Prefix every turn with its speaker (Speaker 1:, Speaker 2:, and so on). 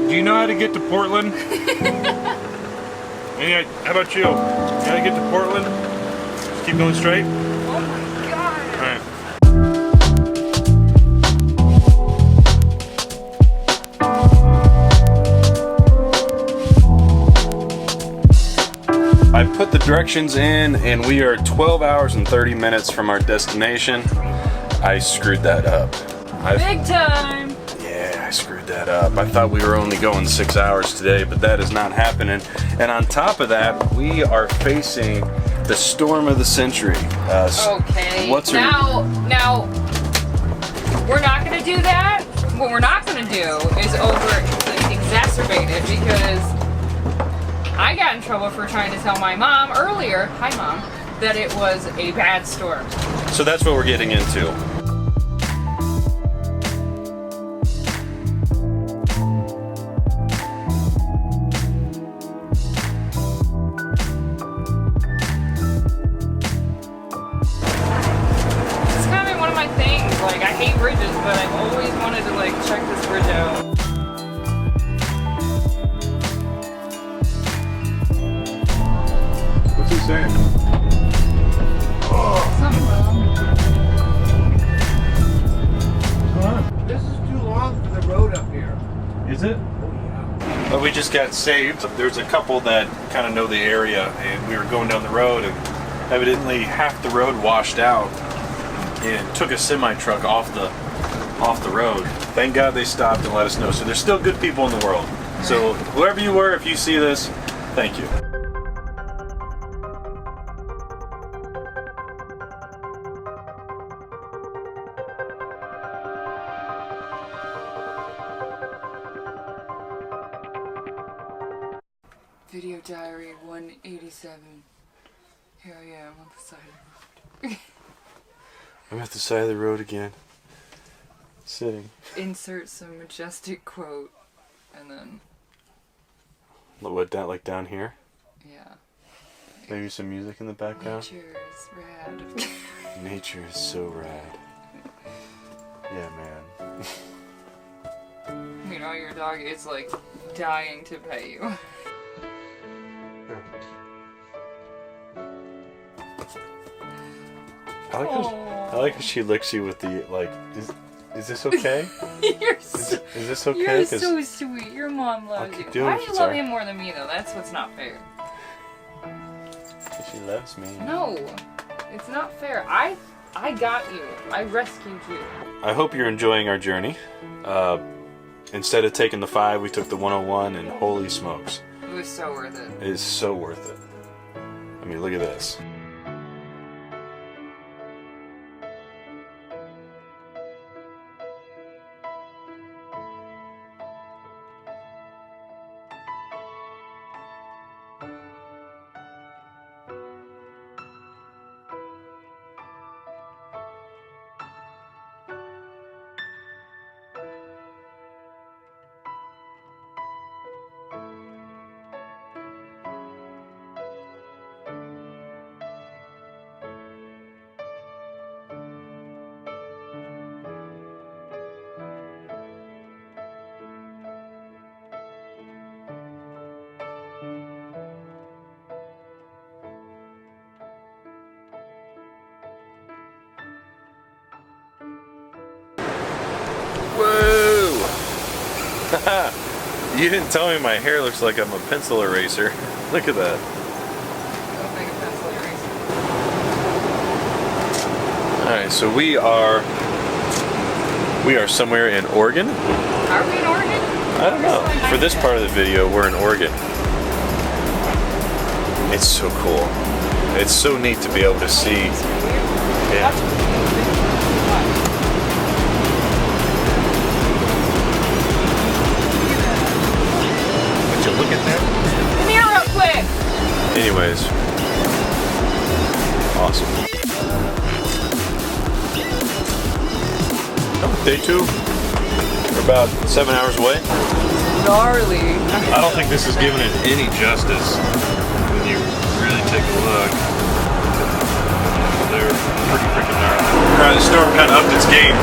Speaker 1: do you know how to get to Portland? Anyway, how about you? You know how to get to Portland? Just keep going straight?
Speaker 2: Oh my god.
Speaker 1: Alright. I put the directions in and we are 12 hours and 30 minutes from our destination. I screwed that up.
Speaker 2: Big time!
Speaker 1: Yeah, I screwed that up. I thought we were only going 6 hours today, but that is not happening. And on top of that, we are facing the storm of the century.
Speaker 2: Okay. Now, we're not gonna do that. What we're not gonna do is exacerbate it because I got in trouble for trying to tell my mom earlier, hi mom, that it was a bad storm.
Speaker 1: So that's what we're getting into.
Speaker 2: It's kind of been one of my things. Like, I hate bridges, but I've always wanted to like check this bridge out.
Speaker 1: What's he saying?
Speaker 2: Something wrong.
Speaker 1: What's going on?
Speaker 3: This is too long for the road up here.
Speaker 1: Is it? Well, we just got saved. There's a couple that kind of know the area, and we were going down the road, and evidently half the road washed out and took a semi-truck off the road. Thank God they stopped and let us know. So there's still good people in the world. So whoever you were, if you see this, thank you.
Speaker 2: Video diary 187. Here I am on the side of the road.
Speaker 1: I'm at the side of the road again. Sitting.
Speaker 2: Insert some majestic quote, and then
Speaker 1: What, down, like down here?
Speaker 2: yeah.
Speaker 1: Maybe some music in the background?
Speaker 2: Nature is rad.
Speaker 1: Nature is so rad. Yeah, man.
Speaker 2: Meanwhile, your dog is like dying to pet you.
Speaker 1: I like how she licks you with the, like, is this okay? Is this okay?
Speaker 2: You're
Speaker 1: 'Cause
Speaker 2: so sweet. Your mom loves
Speaker 1: keep
Speaker 2: you.
Speaker 1: doing
Speaker 2: Why
Speaker 1: it
Speaker 2: do
Speaker 1: if
Speaker 2: you
Speaker 1: it's
Speaker 2: love
Speaker 1: alright.
Speaker 2: him more than me, though? That's what's not fair.
Speaker 1: she loves me.
Speaker 2: No, it's not fair. I got you. I rescued you.
Speaker 1: I hope you're enjoying our journey. Instead of taking the 5, we took the 101, and holy smokes.
Speaker 2: It was so worth it.
Speaker 1: It is so worth it. I mean, look at this. Whoa! You didn't tell me my hair looks like I'm a pencil eraser. Look at that.
Speaker 2: Don't make a pencil eraser.
Speaker 1: Alright, so we are somewhere in Oregon.
Speaker 2: Are we in Oregon?
Speaker 1: I don't know. For this part of the video, we're in Oregon. It's so cool. It's so neat to be able to see. Yeah. Would you look at that?
Speaker 2: Come here real quick.
Speaker 1: Anyways. Awesome. Oh, day 2. We're about 7 hours away.
Speaker 2: Gnarly.
Speaker 1: I don't think this is giving it any justice when you really take a look. They're pretty freaking gnarly. Alright, the storm kind of upped its game.